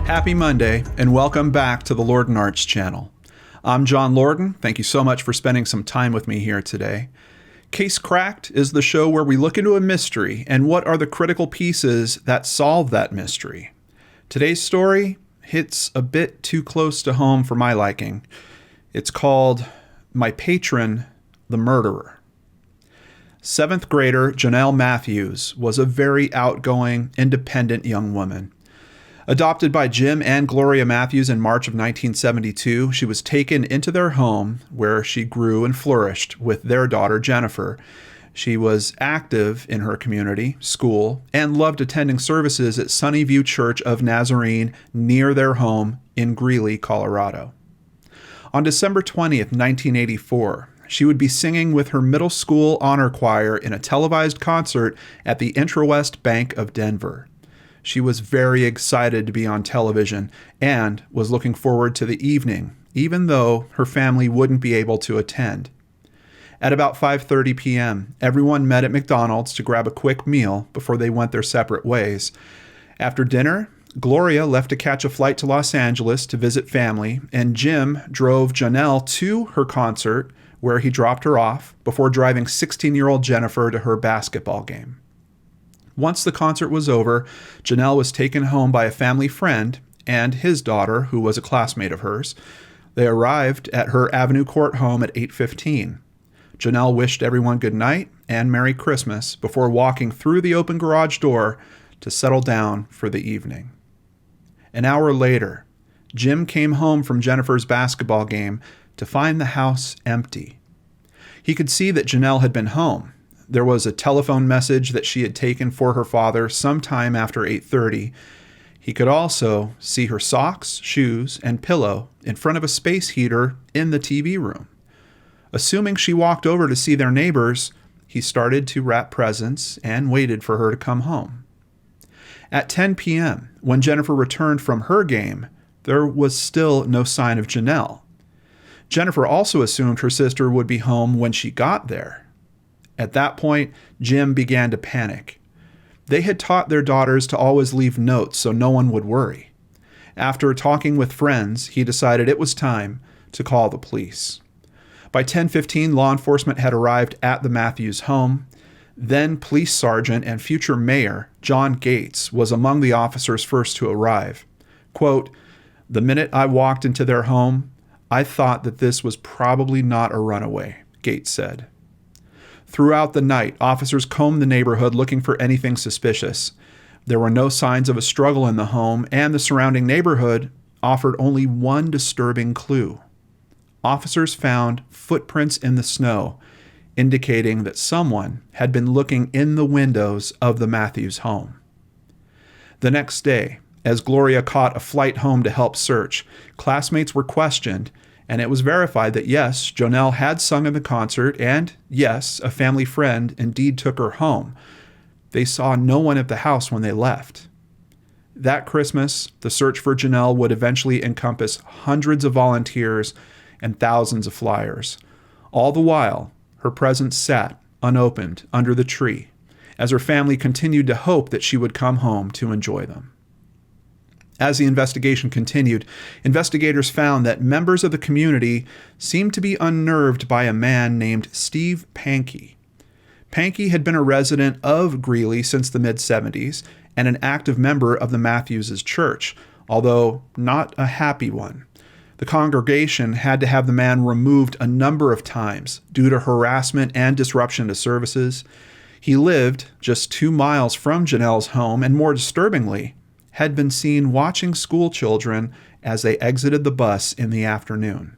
Happy Monday, and welcome back to the Lorden Arts channel. I'm John Lorden. Thank you so much for spending some time with me here today. Case Cracked is the show where we look into a mystery and what are the critical pieces that solve that mystery. Today's story hits a bit too close to home for my liking. It's called My Patron, the Murderer. 7th grader Janelle Matthews was a very outgoing, independent young woman. Adopted by Jim and Gloria Matthews in March of 1972, she was taken into their home where she grew and flourished with their daughter Jennifer. She was active in her community, school, and loved attending services at Sunnyview Church of Nazarene near their home in Greeley, Colorado. On December 20th, 1984, she would be singing with her middle school honor choir in a televised concert at the Intrawest Bank of Denver. She was very excited to be on television and was looking forward to the evening, even though her family wouldn't be able to attend. At about 5:30 p.m., everyone met at McDonald's to grab a quick meal before they went their separate ways. After dinner, Gloria left to catch a flight to Los Angeles to visit family, and Jim drove Janelle to her concert, where he dropped her off before driving 16-year-old Jennifer to her basketball game. Once the concert was over, Janelle was taken home by a family friend and his daughter, who was a classmate of hers. They arrived at her Avenue Court home at 8:15. Janelle wished everyone good night and Merry Christmas before walking through the open garage door to settle down for the evening. An hour later, Jim came home from Jennifer's basketball game to find the house empty. He could see that Janelle had been home. There was a telephone message that she had taken for her father sometime after 8:30. He could also see her socks, shoes, and pillow in front of a space heater in the TV room. Assuming she walked over to see their neighbors, he started to wrap presents and waited for her to come home. At 10 p.m., when Jennifer returned from her game, there was still no sign of Janelle. Jennifer also assumed her sister would be home when she got there. At that point, Jim began to panic. They had taught their daughters to always leave notes so no one would worry. After talking with friends, he decided it was time to call the police. By 10:15, law enforcement had arrived at the Matthews home. Then Police Sergeant and future Mayor John Gates was among the officers first to arrive. Quote, "The minute I walked into their home, I thought that this was probably not a runaway," Gates said. Throughout the night, officers combed the neighborhood looking for anything suspicious. There were no signs of a struggle in the home, and the surrounding neighborhood offered only one disturbing clue. Officers found footprints in the snow, indicating that someone had been looking in the windows of the Matthews home. The next day, as Gloria caught a flight home to help search, classmates were questioned, and it was verified that yes, Janelle had sung in the concert, and yes, a family friend indeed took her home. They saw no one at the house when they left. That Christmas, the search for Janelle would eventually encompass hundreds of volunteers and thousands of flyers. All the while, her presents sat unopened under the tree, as her family continued to hope that she would come home to enjoy them. As the investigation continued, investigators found that members of the community seemed to be unnerved by a man named Steve Pankey. Pankey had been a resident of Greeley since the mid-70s and an active member of the Matthews' church, although not a happy one. The congregation had to have the man removed a number of times due to harassment and disruption to services. He lived just 2 miles from Janelle's home, and more disturbingly, had been seen watching school children as they exited the bus in the afternoon.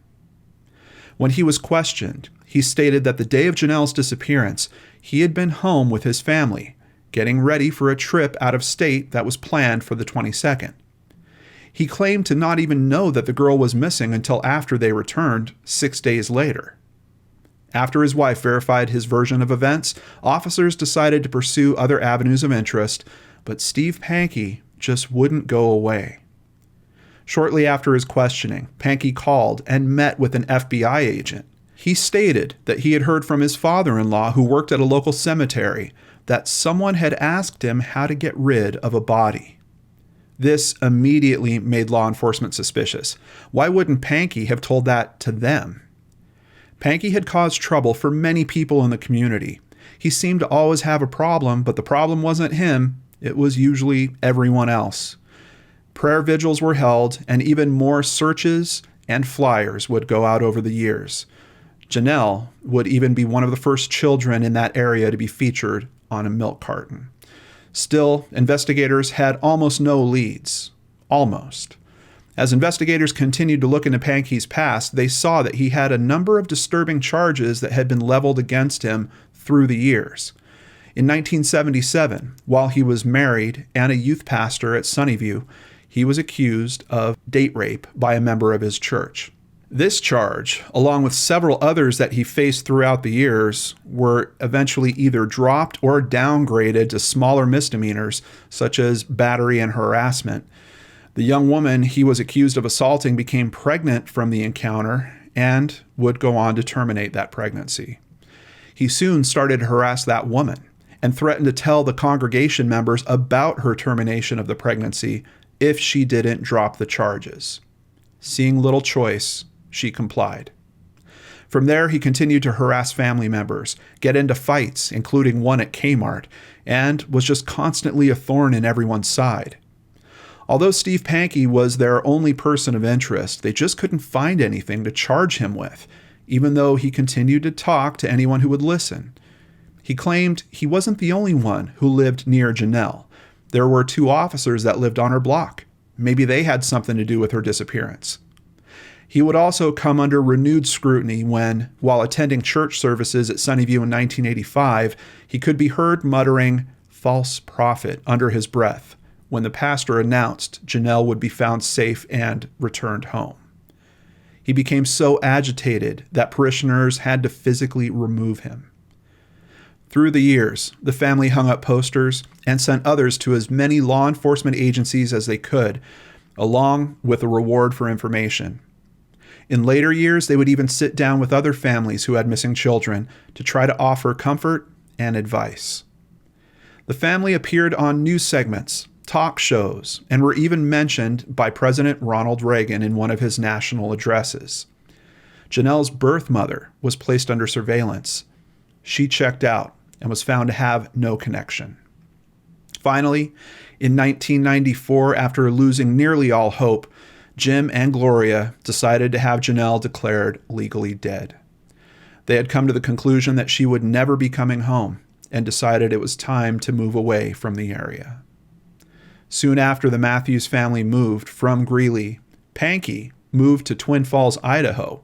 When he was questioned, he stated that the day of Janelle's disappearance, he had been home with his family, getting ready for a trip out of state that was planned for the 22nd. He claimed to not even know that the girl was missing until after they returned 6 days later. After his wife verified his version of events, officers decided to pursue other avenues of interest, but Steve Pankey just wouldn't go away. Shortly after his questioning, Pankey called and met with an FBI agent. He stated that he had heard from his father-in-law, who worked at a local cemetery, that someone had asked him how to get rid of a body. This immediately made law enforcement suspicious. Why wouldn't Pankey have told that to them? Pankey had caused trouble for many people in the community. He seemed to always have a problem, but the problem wasn't him. It was usually everyone else. Prayer vigils were held, and even more searches and flyers would go out over the years. Janelle would even be one of the first children in that area to be featured on a milk carton. Still, investigators had almost no leads. Almost. As investigators continued to look into Pankey's past, they saw that he had a number of disturbing charges that had been leveled against him through the years. In 1977, while he was married and a youth pastor at Sunnyview, he was accused of date rape by a member of his church. This charge, along with several others that he faced throughout the years, were eventually either dropped or downgraded to smaller misdemeanors, such as battery and harassment. The young woman he was accused of assaulting became pregnant from the encounter and would go on to terminate that pregnancy. He soon started to harass that woman and threatened to tell the congregation members about her termination of the pregnancy if she didn't drop the charges. Seeing little choice, she complied. From there, he continued to harass family members, get into fights, including one at Kmart, and was just constantly a thorn in everyone's side. Although Steve Pankey was their only person of interest, they just couldn't find anything to charge him with, even though he continued to talk to anyone who would listen. He claimed he wasn't the only one who lived near Janelle. There were 2 officers that lived on her block. Maybe they had something to do with her disappearance. He would also come under renewed scrutiny when, while attending church services at Sunnyview in 1985, he could be heard muttering "false prophet" under his breath when the pastor announced Janelle would be found safe and returned home. He became so agitated that parishioners had to physically remove him. Through the years, the family hung up posters and sent others to as many law enforcement agencies as they could, along with a reward for information. In later years, they would even sit down with other families who had missing children to try to offer comfort and advice. The family appeared on news segments, talk shows, and were even mentioned by President Ronald Reagan in one of his national addresses. Janelle's birth mother was placed under surveillance. She checked out and was found to have no connection. Finally, in 1994, after losing nearly all hope, Jim and Gloria decided to have Janelle declared legally dead. They had come to the conclusion that she would never be coming home and decided it was time to move away from the area. Soon after the Matthews family moved from Greeley, Pankey moved to Twin Falls, Idaho,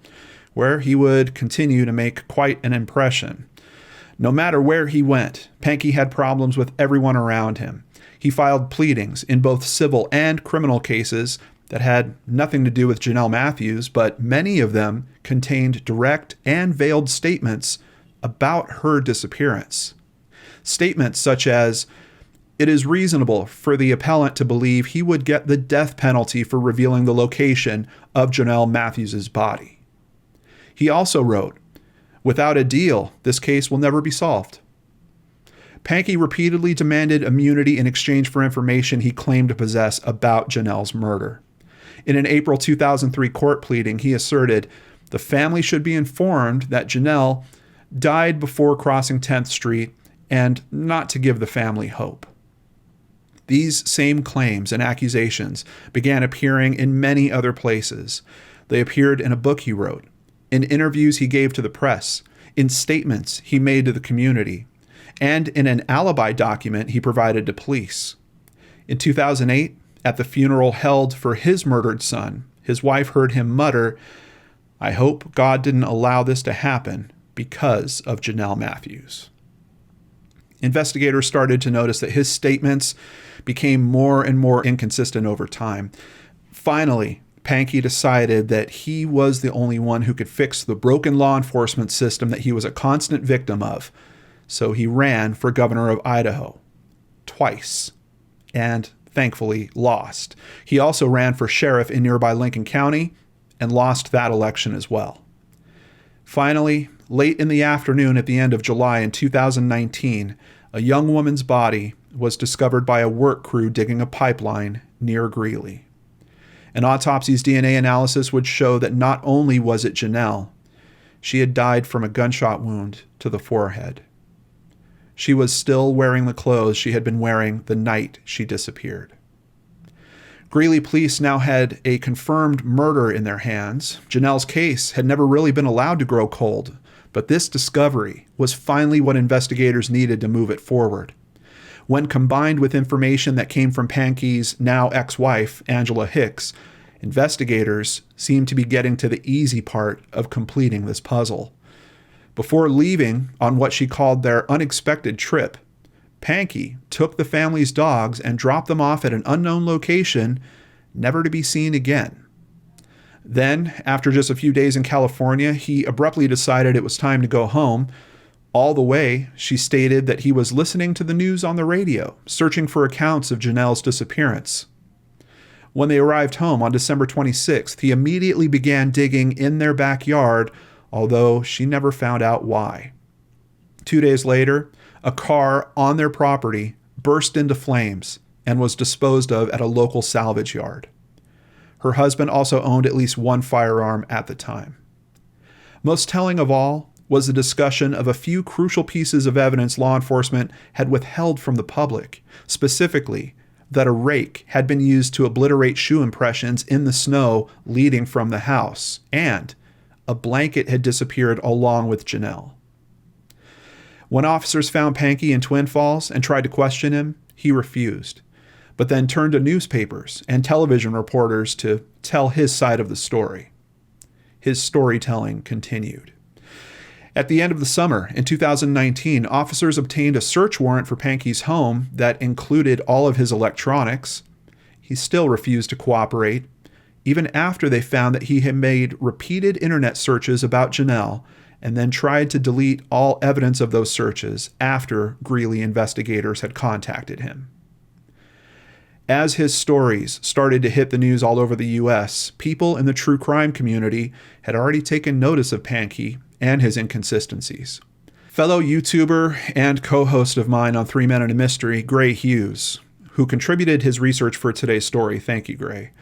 where he would continue to make quite an impression. No matter where he went, Pankey had problems with everyone around him. He filed pleadings in both civil and criminal cases that had nothing to do with Janelle Matthews, but many of them contained direct and veiled statements about her disappearance. Statements such as, "It is reasonable for the appellant to believe he would get the death penalty for revealing the location of Janelle Matthews' body." He also wrote, "Without a deal, this case will never be solved." Pankey repeatedly demanded immunity in exchange for information he claimed to possess about Janelle's murder. In an April 2003 court pleading, he asserted the family should be informed that Janelle died before crossing 10th Street and not to give the family hope. These same claims and accusations began appearing in many other places. They appeared in a book he wrote, in interviews he gave to the press, in statements he made to the community, and in an alibi document he provided to police. In 2008, at the funeral held for his murdered son, his wife heard him mutter, "I hope God didn't allow this to happen because of Janelle Matthews." Investigators started to notice that his statements became more and more inconsistent over time. Finally, Pankey decided that he was the only one who could fix the broken law enforcement system that he was a constant victim of. So he ran for governor of Idaho twice and thankfully lost. He also ran for sheriff in nearby Lincoln County and lost that election as well. Finally, late in the afternoon at the end of July in 2019, a young woman's body was discovered by a work crew digging a pipeline near Greeley. An autopsy's DNA analysis would show that not only was it Janelle, she had died from a gunshot wound to the forehead. She was still wearing the clothes she had been wearing the night she disappeared. Greeley police now had a confirmed murder in their hands. Janelle's case had never really been allowed to grow cold, but this discovery was finally what investigators needed to move it forward. When combined with information that came from Pankey's now ex-wife, Angela Hicks, investigators seemed to be getting to the easy part of completing this puzzle. Before leaving on what she called their unexpected trip, Pankey took the family's dogs and dropped them off at an unknown location, never to be seen again. Then, after just a few days in California, he abruptly decided it was time to go home. All the way, she stated that he was listening to the news on the radio, searching for accounts of Janelle's disappearance. When they arrived home on December 26th, he immediately began digging in their backyard, although she never found out why. 2 days later, a car on their property burst into flames and was disposed of at a local salvage yard. Her husband also owned at least one firearm at the time. Most telling of all was the discussion of a few crucial pieces of evidence law enforcement had withheld from the public, specifically that a rake had been used to obliterate shoe impressions in the snow leading from the house, and a blanket had disappeared along with Janelle. When officers found Pankey in Twin Falls and tried to question him, he refused, but then turned to newspapers and television reporters to tell his side of the story. His storytelling continued. At the end of the summer in 2019, officers obtained a search warrant for Pankey's home that included all of his electronics. He still refused to cooperate, even after they found that he had made repeated internet searches about Janelle and then tried to delete all evidence of those searches after Greeley investigators had contacted him. As his stories started to hit the news all over the U.S., people in the true crime community had already taken notice of Pankey and his inconsistencies. Fellow YouTuber and co-host of mine on 3 Men and a Mystery, Gray Hughes, who contributed his research for today's story, thank you, Gray,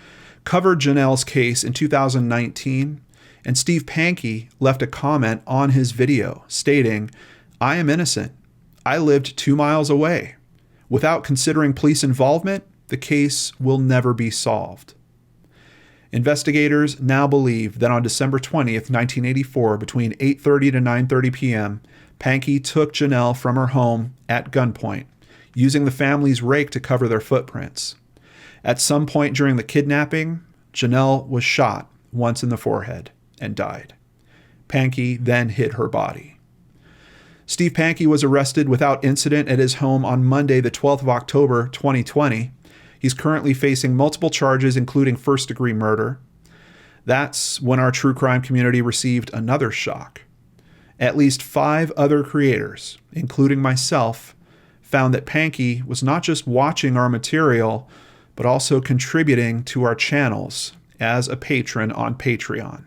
covered Janelle's case in 2019, and Steve Pankey left a comment on his video stating, "I am innocent. I lived 2 miles away. Without considering police involvement, the case will never be solved." Investigators now believe that on December 20th, 1984, between 8:30 to 9:30 p.m., Pankey took Janelle from her home at gunpoint, using the family's rake to cover their footprints. At some point during the kidnapping, Janelle was shot once in the forehead and died. Pankey then hid her body. Steve Pankey was arrested without incident at his home on Monday, the 12th of October, 2020. He's currently facing multiple charges, including first-degree murder. That's when our true crime community received another shock. At least 5 other creators, including myself, found that Pankey was not just watching our material, but also contributing to our channels as a patron on Patreon.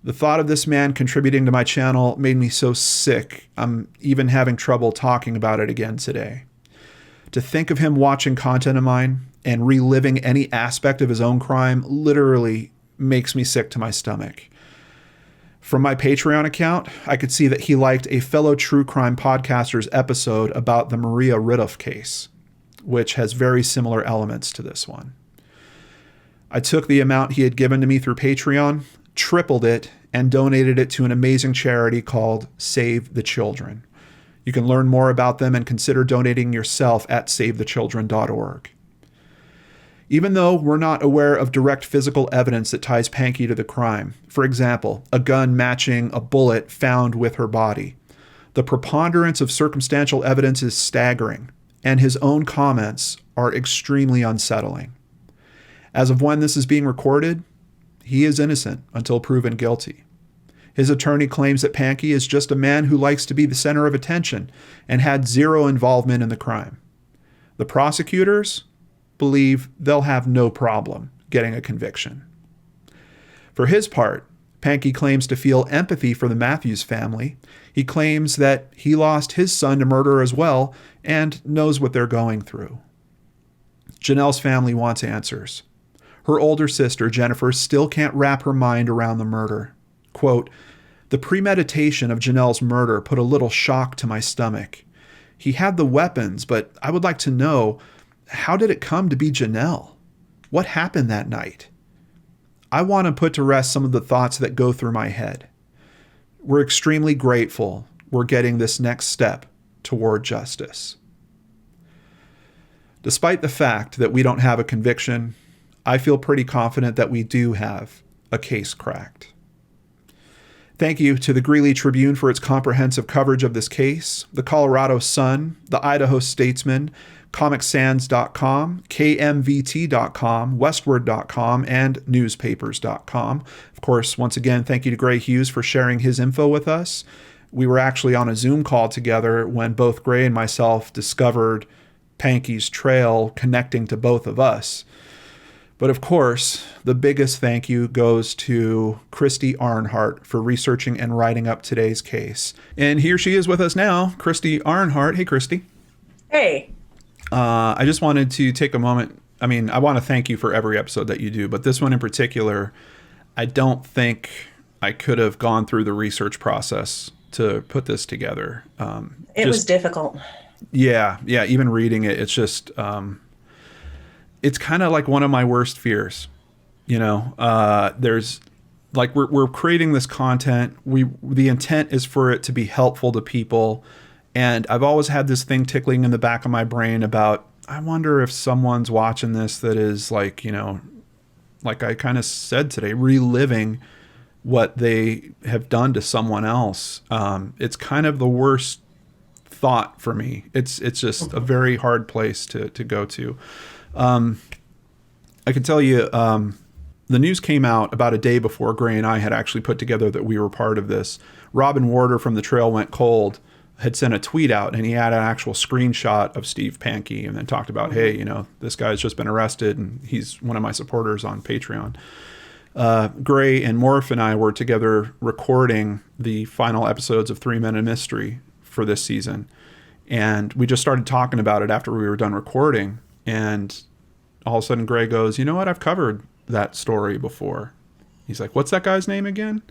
The thought of this man contributing to my channel made me so sick, I'm even having trouble talking about it again today. To think of him watching content of mine and reliving any aspect of his own crime literally makes me sick to my stomach. From my Patreon account, I could see that he liked a fellow true crime podcaster's episode about the Maria Ridulph case, which has very similar elements to this one. I took the amount he had given to me through Patreon, tripled it, and donated it to an amazing charity called Save the Children. You can learn more about them and consider donating yourself at savethechildren.org. Even though we're not aware of direct physical evidence that ties Pankey to the crime, for example, a gun matching a bullet found with her body, the preponderance of circumstantial evidence is staggering, and his own comments are extremely unsettling. As of when this is being recorded, he is innocent until proven guilty. His attorney claims that Pankey is just a man who likes to be the center of attention and had zero involvement in the crime. The prosecutors believe they'll have no problem getting a conviction. For his part, Pankey claims to feel empathy for the Matthews family. He claims that he lost his son to murder as well and knows what they're going through. Janelle's family wants answers. Her older sister, Jennifer, still can't wrap her mind around the murder. Quote, "The premeditation of Janelle's murder put a little shock to my stomach. He had the weapons, but I would like to know, how did it come to be Janelle? What happened that night? I want to put to rest some of the thoughts that go through my head. We're extremely grateful we're getting this next step toward justice." Despite the fact that we don't have a conviction, I feel pretty confident that we do have a case cracked. Thank you to the Greeley Tribune for its comprehensive coverage of this case, the Colorado Sun, the Idaho Statesman, ComicSans.com, KMVT.com, Westward.com, and Newspapers.com. Of course, once again, thank you to Gray Hughes for sharing his info with us. We were actually on a Zoom call together when both Gray and myself discovered Pankey's trail connecting to both of us. But of course, the biggest thank you goes to Christy Arnhart for researching and writing up today's case. And here she is with us now, Christy Arnhart. Hey, Christy. Hey. I just wanted to take a moment. I mean, I want to thank you for every episode that you do, but this one in particular, I don't think I could have gone through the research process to put this together. It was difficult. Yeah. Even reading it, it's just... it's kind of like one of my worst fears, there's like, we're creating this content. The intent is for it to be helpful to people. And I've always had this thing tickling in the back of my brain about, I wonder if someone's watching this that is like, like I kind of said today, reliving what they have done to someone else. It's kind of the worst thought for me. It's just a very hard place to go to. I can tell you, the news came out about a day before Gray and I had actually put together that we were part of this. Robin Warder from The Trail Went Cold had sent a tweet out, and he had an actual screenshot of Steve Pankey and then talked about, hey, this guy's just been arrested and he's one of my supporters on Patreon. Gray and Morph and I were together recording the final episodes of 3 Men in Mystery for this season. And we just started talking about it after we were done recording. And all of a sudden Gray goes, you know what? I've covered that story before. He's like, what's that guy's name again?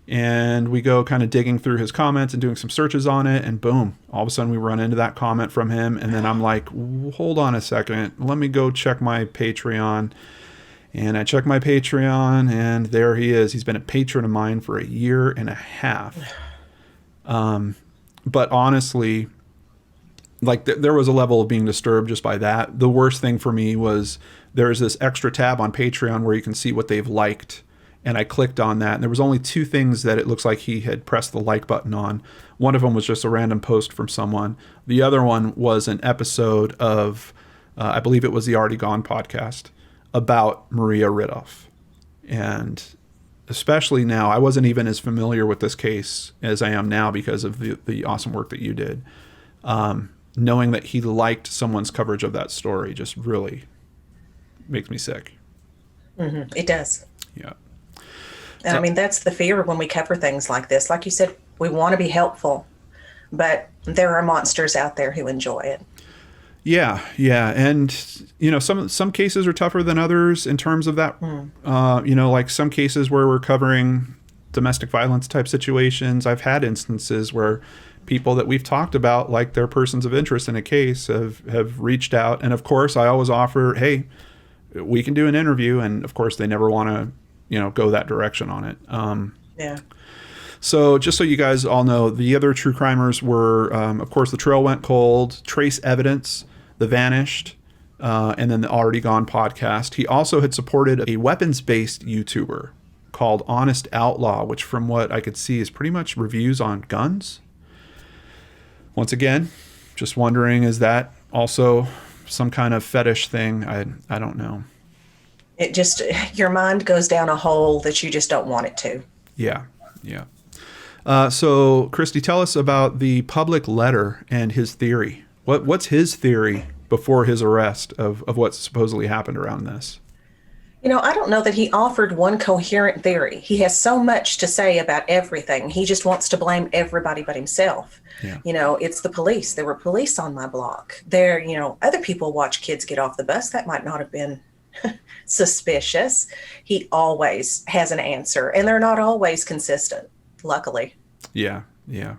And we go kind of digging through his comments and doing some searches on it. And boom, all of a sudden we run into that comment from him. And then I'm like, hold on a second. Let me go check my Patreon. And I check my Patreon and there he is. He's been a patron of mine for 1.5 years. But honestly, like there was a level of being disturbed just by that. The worst thing for me was there's this extra tab on Patreon where you can see what they've liked. And I clicked on that. And there was only 2 things that it looks like he had pressed the like button on. One of them was just a random post from someone. The other one was an episode of, I believe it was the Already Gone podcast about Maria Ridulph. And especially now, I wasn't even as familiar with this case as I am now because of the awesome work that you did. Knowing that he liked someone's coverage of that story just really makes me sick. Mm-hmm. It does. Yeah. I mean, that's the fear when we cover things like this. Like you said, we want to be helpful, but there are monsters out there who enjoy it. Yeah. And, some cases are tougher than others in terms of that. Like some cases where we're covering domestic violence type situations. I've had instances where people that we've talked about, like they're persons of interest in a case, have reached out. And of course, I always offer, hey, we can do an interview. And of course, they never want to, go that direction on it. Yeah. So just so you guys all know, the other true crimers were, of course, The Trail Went Cold, Trace Evidence, The Vanished, and then the Already Gone podcast. He also had supported a weapons-based YouTuber called Honest Outlaw, which from what I could see is pretty much reviews on guns. Once again, just wondering, is that also some kind of fetish thing? I don't know. It just, your mind goes down a hole that you just don't want it to. Yeah. So, Christy, tell us about the public letter and his theory. What's his theory before his arrest of what supposedly happened around this? I don't know that he offered one coherent theory. He has so much to say about everything. He just wants to blame everybody but himself. Yeah. It's the police. There were police on my block. Other people watch kids get off the bus. That might not have been suspicious. He always has an answer, and they're not always consistent, luckily. Yeah. Yeah.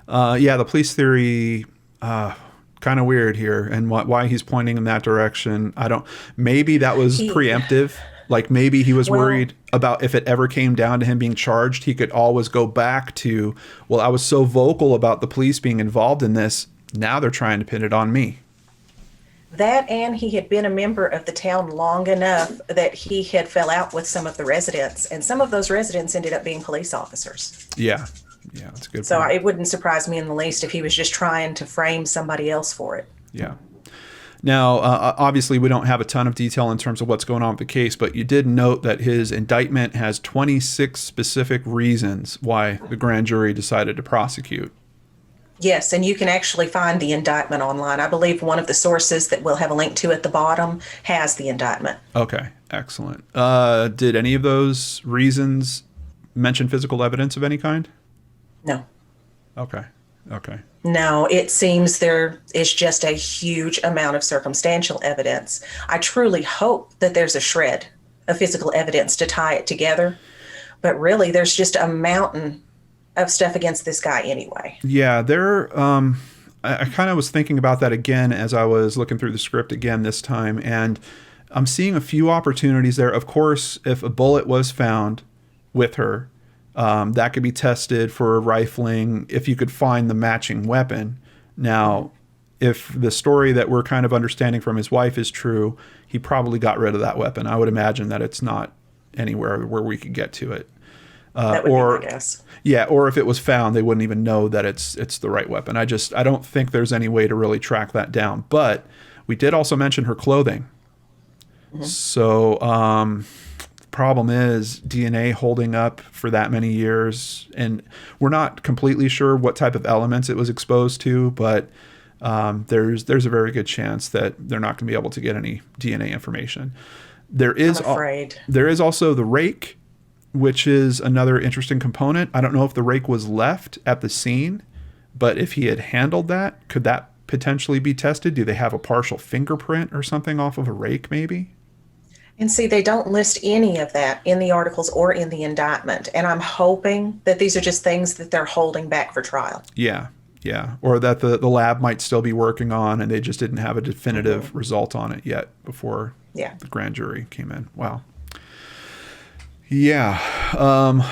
The police theory, kind of weird here, and why he's pointing in that direction. Maybe that was preemptive. Like maybe he was worried about if it ever came down to him being charged, he could always go back to, well, I was so vocal about the police being involved in this. Now they're trying to pin it on me. That, and he had been a member of the town long enough that he had fell out with some of the residents, and some of those residents ended up being police officers. Yeah. Yeah, that's a good point. So it wouldn't surprise me in the least if he was just trying to frame somebody else for it. Yeah. Now, obviously, we don't have a ton of detail in terms of what's going on with the case, but you did note that his indictment has 26 specific reasons why the grand jury decided to prosecute. Yes, and you can actually find the indictment online. I believe one of the sources that we'll have a link to at the bottom has the indictment. Okay, excellent. Did any of those reasons mention physical evidence of any kind? No. Okay. No, it seems there is just a huge amount of circumstantial evidence. I truly hope that there's a shred of physical evidence to tie it together, but really there's just a mountain of stuff against this guy anyway. Yeah, I kind of was thinking about that again as I was looking through the script again this time, and I'm seeing a few opportunities there. Of course, if a bullet was found with her, that could be tested for rifling if you could find the matching weapon. Now, if the story that we're kind of understanding from his wife is true, he probably got rid of that weapon. I would imagine that it's not anywhere where we could get to it. That would be my guess. Yeah, or if it was found, they wouldn't even know that it's the right weapon. I don't think there's any way to really track that down. But we did also mention her clothing. Mm-hmm. So, problem is DNA holding up for that many years, and we're not completely sure what type of elements it was exposed to, but there's a very good chance that they're not going to be able to get any DNA information. There is also the rake, which is another interesting component. I don't know if the rake was left at the scene, but if he had handled that, could that potentially be tested? Do they have a partial fingerprint or something off of a rake maybe? And see, they don't list any of that in the articles or in the indictment. And I'm hoping that these are just things that they're holding back for trial. Yeah. Or that the lab might still be working on and they just didn't have a definitive result on it yet before the grand jury came in. Wow. Yeah.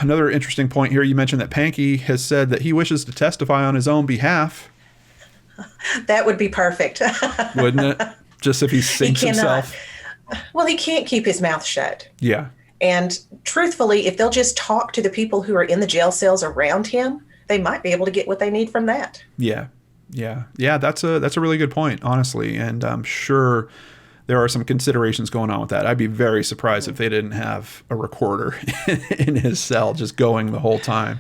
Another interesting point here. You mentioned that Pankey has said that he wishes to testify on his own behalf. That would be perfect. Wouldn't it? Just if he sinks himself. Well, he can't keep his mouth shut. Yeah. And truthfully, if they'll just talk to the people who are in the jail cells around him, they might be able to get what they need from that. Yeah. That's a really good point, honestly. And I'm sure there are some considerations going on with that. I'd be very surprised if they didn't have a recorder in his cell just going the whole time.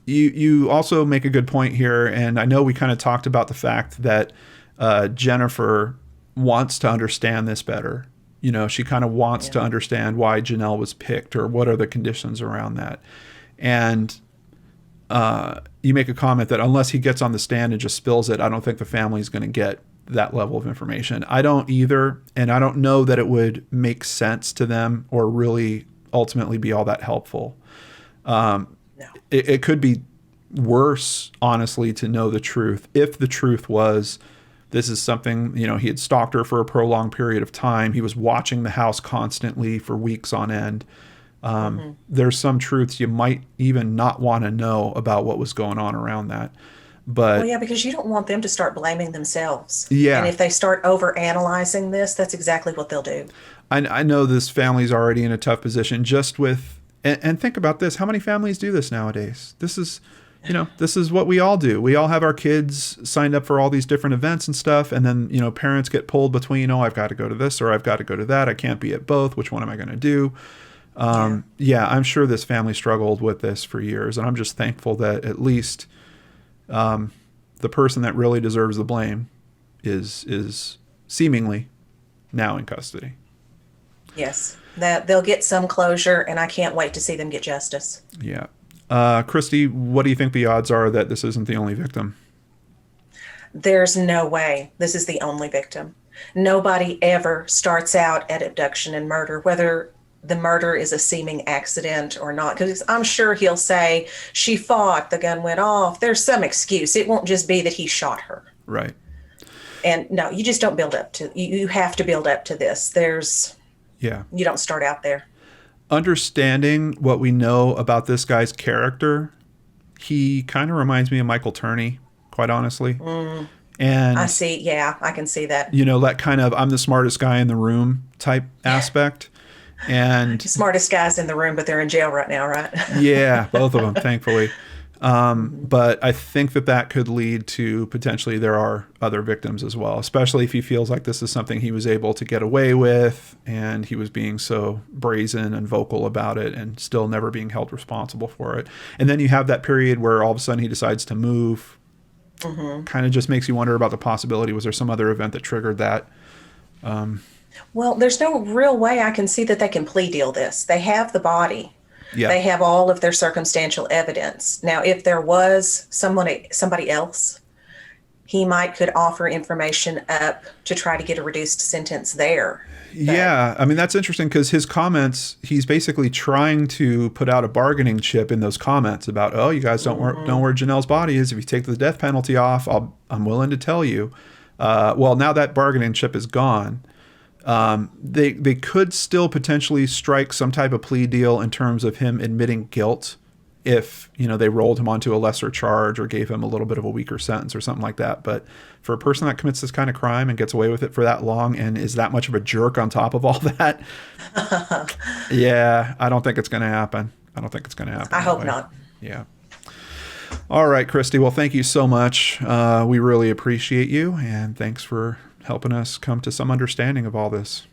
You also make a good point here, and I know we kind of talked about the fact that Jennifer wants to understand this better. She kind of wants to understand why Janelle was picked or what are the conditions around that. And you make a comment that unless he gets on the stand and just spills it, I don't think the family's going to get that level of information. I don't either. And I don't know that it would make sense to them or really ultimately be all that helpful. It could be worse, honestly, to know the truth. If the truth was, this is something, he had stalked her for a prolonged period of time. He was watching the house constantly for weeks on end. There's some truths you might even not want to know about what was going on around that. But because you don't want them to start blaming themselves. Yeah. And if they start over-analyzing this, that's exactly what they'll do. I know this family's already in a tough position just with, and think about this, how many families do this nowadays? This is what we all do. We all have our kids signed up for all these different events and stuff. And then, parents get pulled between, I've got to go to this or I've got to go to that. I can't be at both. Which one am I going to do? I'm sure this family struggled with this for years. And I'm just thankful that at least the person that really deserves the blame is seemingly now in custody. Yes, that they'll get some closure, and I can't wait to see them get justice. Yeah. Christy, what do you think the odds are that this isn't the only victim? There's no way this is the only victim. Nobody ever starts out at abduction and murder, whether the murder is a seeming accident or not. Because I'm sure he'll say, she fought, the gun went off. There's some excuse. It won't just be that he shot her. Right. And no, you just don't build up to, you have to build up to this. You don't start out there. Understanding what we know about this guy's character, he kind of reminds me of Michael Turney, quite honestly. And I see. Yeah, I can see that. That kind of I'm the smartest guy in the room type aspect. And smartest guys in the room, but they're in jail right now, right? Yeah, both of them, thankfully. But I think that could lead to potentially there are other victims as well, especially if he feels like this is something he was able to get away with and he was being so brazen and vocal about it and still never being held responsible for it. And then you have that period where all of a sudden he decides to move. Kind of just makes you wonder about the possibility. Was there some other event that triggered that? Well, there's no real way I can see that they can plea deal this. They have the body. Yeah. They have all of their circumstantial evidence. Now, if there was somebody else, he could offer information up to try to get a reduced sentence there. Yeah, I mean, that's interesting because his comments, he's basically trying to put out a bargaining chip in those comments about, oh, you guys don't know where Janelle's body is. If you take the death penalty off, I'm willing to tell you. Well, now that bargaining chip is gone. They could still potentially strike some type of plea deal in terms of him admitting guilt if, they rolled him onto a lesser charge or gave him a little bit of a weaker sentence or something like that. But for a person that commits this kind of crime and gets away with it for that long and is that much of a jerk on top of all that, yeah, I don't think it's going to happen. I hope not. Yeah. All right, Christy. Well, thank you so much. We really appreciate you, and thanks for helping us come to some understanding of all this.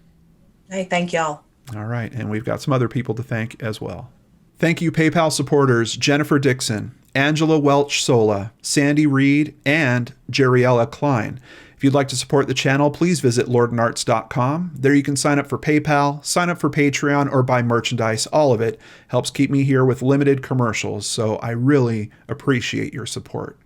Hey, thank y'all. All right, and we've got some other people to thank as well. Thank you, PayPal supporters Jennifer Dixon, Angela Welch Sola, Sandy Reed, and Jeriella Klein. If you'd like to support the channel, please visit lordnarts.com. There you can sign up for PayPal, sign up for Patreon, or buy merchandise. All of it helps keep me here with limited commercials, so I really appreciate your support.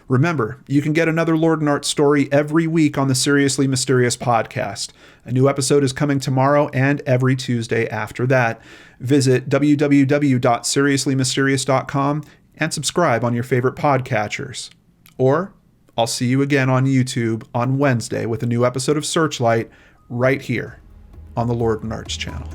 Remember, you can get another Lord and Art story every week on the Seriously Mysterious podcast. A new episode is coming tomorrow and every Tuesday after that. Visit www.seriouslymysterious.com and subscribe on your favorite podcatchers. Or I'll see you again on YouTube on Wednesday with a new episode of Searchlight right here on the Lord and Arts channel.